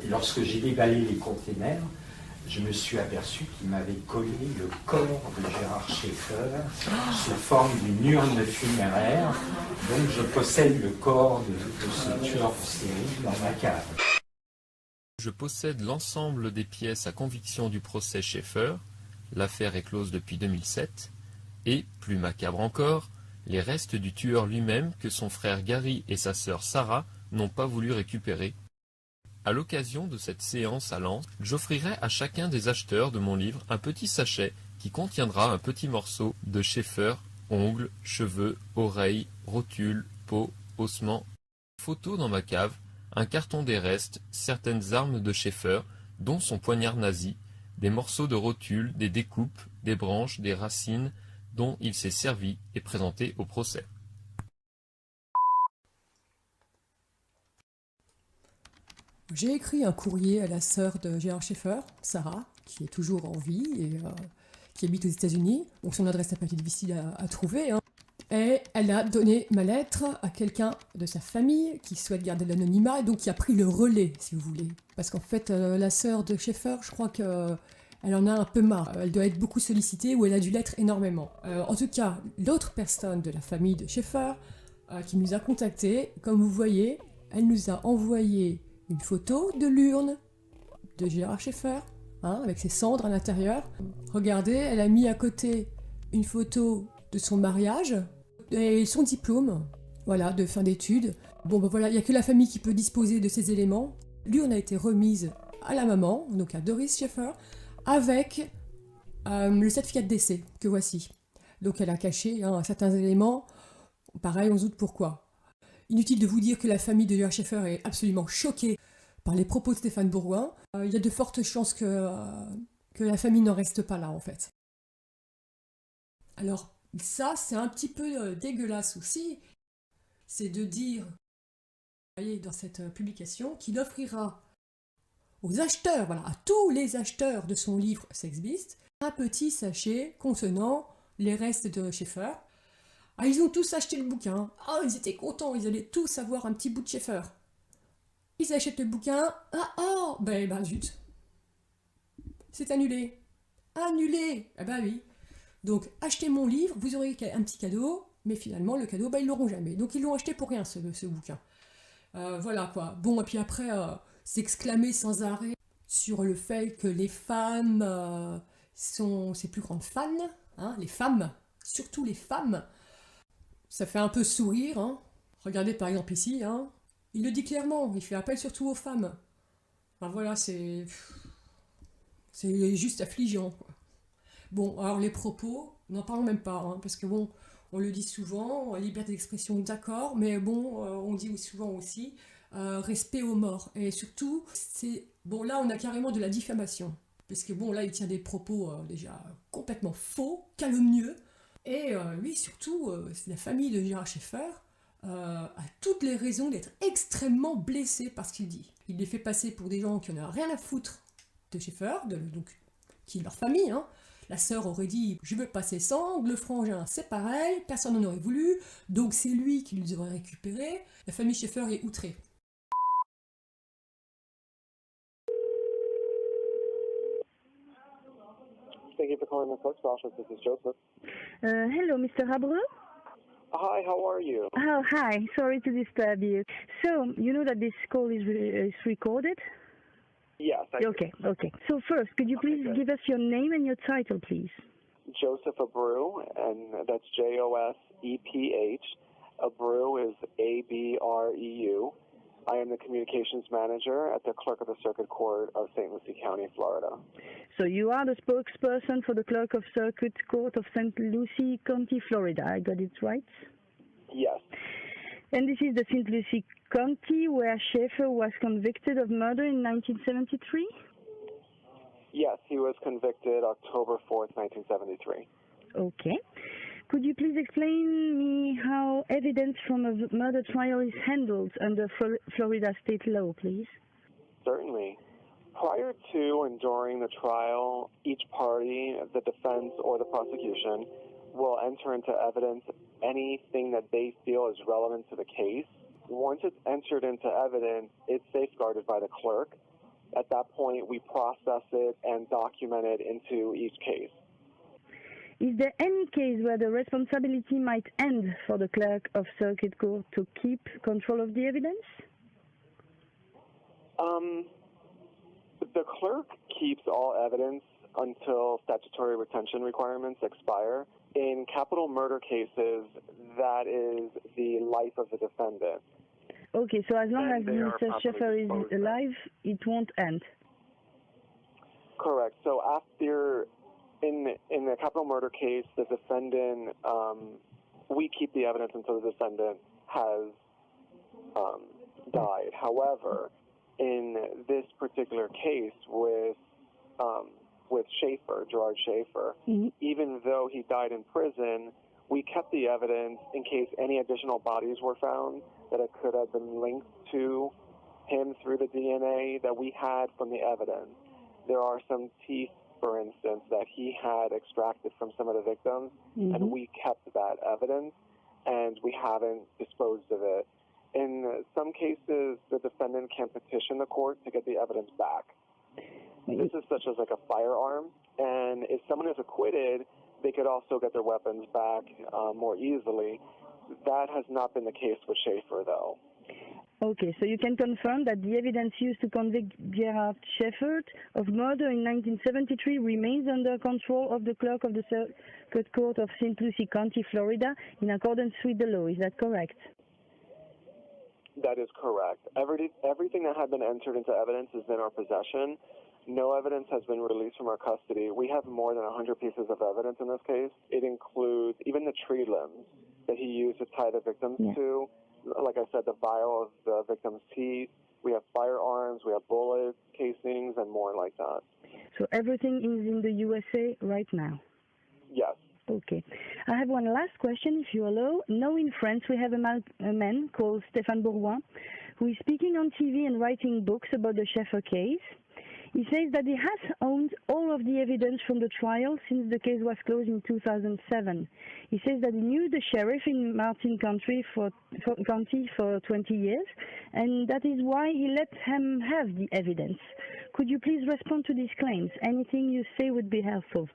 Et lorsque j'ai déballé les containers, je me suis aperçu qu'il m'avait collé le corps de Gérard Schaeffer sous forme d'une urne funéraire. Donc je possède le corps de ce tueur en série dans ma cave. Je possède l'ensemble des pièces à conviction du procès Schaeffer, l'affaire est close depuis 2007, et, plus macabre encore, les restes du tueur lui-même que son frère Gary et sa sœur Sarah n'ont pas voulu récupérer. À l'occasion de cette séance à Lens, j'offrirai à chacun des acheteurs de mon livre un petit sachet qui contiendra un petit morceau de Schaeffer, ongles, cheveux, oreilles, rotules, peau, ossements, photos dans ma cave, un carton des restes, certaines armes de Schaeffer, dont son poignard nazi, des morceaux de rotules, des découpes, des branches, des racines, dont il s'est servi et présenté au procès. J'ai écrit un courrier à la sœur de Gérard Schaeffer, Sarah, qui est toujours en vie et qui habite aux États-Unis. Donc son adresse n'a pas été difficile à trouver, hein. Et elle a donné ma lettre à quelqu'un de sa famille qui souhaite garder l'anonymat et donc qui a pris le relais, si vous voulez. Parce qu'en fait, la sœur de Schaeffer, je crois qu'elle en a un peu marre. Elle doit être beaucoup sollicitée ou elle a dû l'être énormément. En tout cas, l'autre personne de la famille de Schaeffer qui nous a contactés, comme vous voyez, elle nous a envoyé une photo de l'urne de Gérard Schaeffer, hein, avec ses cendres à l'intérieur. Regardez, elle a mis à côté une photo de son mariage et son diplôme, voilà, de fin d'études. Bon, ben voilà, il n'y a que la famille qui peut disposer de ces éléments. L'urne a été remise à la maman, donc à Doris Schaeffer, avec le certificat de décès que voici. Donc elle a caché certains éléments. Pareil, on se doute pourquoi. Inutile de vous dire que la famille de Gérard Schaeffer est absolument choquée par les propos de Stéphane Bourgoin. Il y a de fortes chances que la famille n'en reste pas là, en fait. Alors, ça, c'est un petit peu dégueulasse aussi. C'est de dire, vous voyez, dans cette publication, qu'il offrira aux acheteurs, voilà, à tous les acheteurs de son livre Sex Beast, un petit sachet contenant les restes de Schaeffer. Ah, ils ont tous acheté le bouquin. Ah, ils étaient contents, ils allaient tous avoir un petit bout de Schaeffer. Ils achètent le bouquin. Ben zut. C'est annulé. Annulé. Ah bah oui. Donc, achetez mon livre, vous aurez un petit cadeau, mais finalement, le cadeau, ils l'auront jamais. Donc, ils l'ont acheté pour rien, ce bouquin. Voilà, quoi. Bon, et puis après, s'exclamer sans arrêt sur le fait que les femmes sont ses plus grandes fans, hein, les femmes, surtout les femmes, ça fait un peu sourire, hein. Regardez par exemple ici, hein. Il le dit clairement, il fait appel surtout aux femmes. Enfin voilà, c'est juste affligeant, quoi. Bon, alors les propos, n'en parlons même pas, hein, parce que bon, on le dit souvent, liberté d'expression, d'accord, mais bon, on dit souvent aussi respect aux morts. Et surtout, bon, là, on a carrément de la diffamation. Parce que bon, là, il tient des propos déjà complètement faux, calomnieux. Et lui, surtout, la famille de Gérard Schaeffer a toutes les raisons d'être extrêmement blessé par ce qu'il dit. Il les fait passer pour des gens qui n'en ont rien à foutre de Schaeffer, donc, qui est leur famille, hein. La sœur aurait dit « je veux passer sans », le frangin c'est pareil, personne n'en aurait voulu, donc c'est lui qui les aurait récupérés. La famille Schaeffer est outrée. Thank you for calling the clerk's office. This is Joseph. Hello, Mr. Habreux. Hi, how are you? Oh, hi. Sorry to disturb you. So, you know that this call is recorded? Yes, I Okay. So first, could you please give us your name and your title, please? Joseph Abreu, and that's Joseph. Abreu is Abreu. I am the communications manager at the Clerk of the Circuit Court of St. Lucie County, Florida. So you are the spokesperson for the Clerk of Circuit Court of St. Lucie County, Florida. I got it right? Yes. And this is the St. Lucie County where Schaeffer was convicted of murder in 1973? Yes, he was convicted October 4th, 1973. Okay. Could you please explain me how evidence from a murder trial is handled under Florida state law, please? Certainly. Prior to and during the trial, each party, the defense or the prosecution, will enter into evidence anything that they feel is relevant to the case. Once it's entered into evidence, it's safeguarded by the clerk, at that point, we process it and document it into each case. Is there any case where the responsibility might end for the clerk of circuit court to keep control of the evidence? The clerk keeps all evidence until statutory retention requirements expire. In capital murder cases, that is the life of the defendant. Okay, so as long And as they are Mr. properly Schaeffer is disposed of. alive, it won't end. Correct. So after, in the capital murder case, the defendant, we keep the evidence until the defendant has died. However, in this particular case with Schaeffer, Gerard Schaeffer, even though he died in prison, we kept the evidence in case any additional bodies were found that it could have been linked to him through the DNA that we had from the evidence. There are some teeth, for instance, that he had extracted from some of the victims, and we kept that evidence, and we haven't disposed of it. In some cases, the defendant can petition the court to get the evidence back. This is such as like a firearm, and if someone is acquitted, they could also get their weapons back more easily. That has not been the case with Schaeffer, though. Okay, so you can confirm that the evidence used to convict Gerard Schaeffer of murder in 1973 remains under control of the clerk of the Circuit Court of St. Lucie County, Florida, in accordance with the law. Is that correct? That is correct. Everything that had been entered into evidence is in our possession. No evidence has been released from our custody. We have more than 100 pieces of evidence in this case. It includes even the tree limbs that he used to tie the victims to. Like I said, the vial of the victim's teeth. We have firearms, we have bullet casings, and more like that. So everything is in the USA right now? Yes. Okay. I have one last question, if you allow. Now in France, we have a man called Stéphane Bourgoin, who is speaking on TV and writing books about the Schaeffer case. He says that he has owned all of the evidence from the trial since the case was closed in 2007. He says that he knew the sheriff in Martin County for 20 years, and that is why he let him have the evidence. Could you please respond to these claims? Anything you say would be helpful.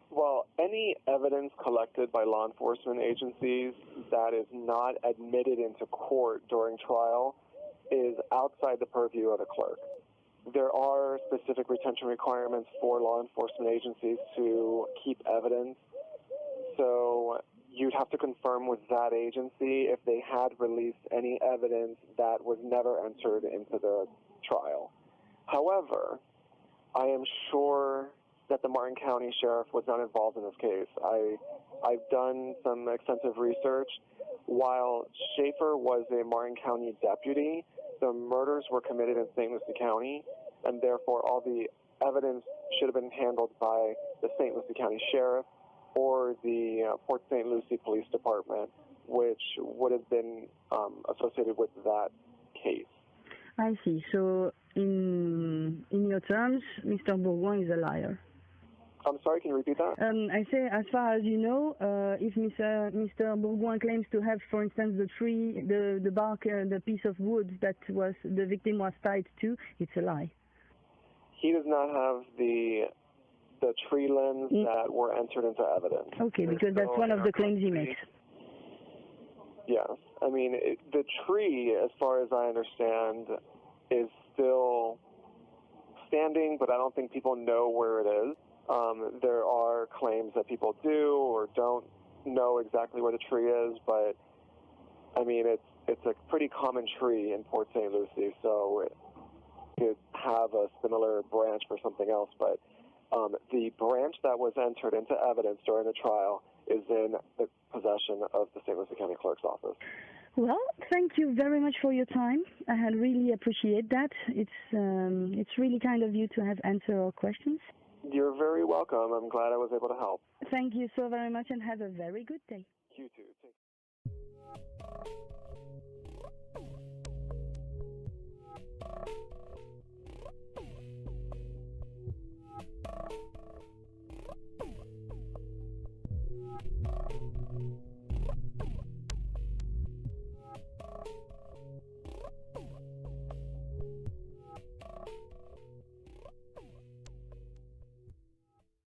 Well, any evidence collected by law enforcement agencies that is not admitted into court during trial is outside the purview of the clerk. There are specific retention requirements for law enforcement agencies to keep evidence. So you'd have to confirm with that agency if they had released any evidence that was never entered into the trial. However, I am sure that the Martin County Sheriff was not involved in this case. I've done some extensive research. While Schaeffer was a Martin County deputy, the murders were committed in St. Lucie County, and therefore all the evidence should have been handled by the St. Lucie County Sheriff or the Port St. Lucie Police Department, which would have been associated with that case. I see. So in your terms, Mr. Bourgoin is a liar. I'm sorry, can you repeat that? I say, as far as you know, if Mr. Bourgoin claims to have, for instance, the tree, the bark, the piece of wood that was the victim was tied to, it's a lie. He does not have the tree limbs that were entered into evidence. Okay, because that's one of the claims he makes. Yes. I mean, the tree, as far as I understand, is still standing, but I don't think people know where it is. There are claims that people do or don't know exactly where the tree is, but I mean, it's a pretty common tree in Port St. Lucie, so it could have a similar branch for something else, but the branch that was entered into evidence during the trial is in the possession of the St. Lucie County Clerk's office. Well, thank you very much for your time. I really appreciate that. It's really kind of you to have answered our questions. You're very welcome. I'm glad I was able to help. Thank you so very much and have a very good day. You too. Take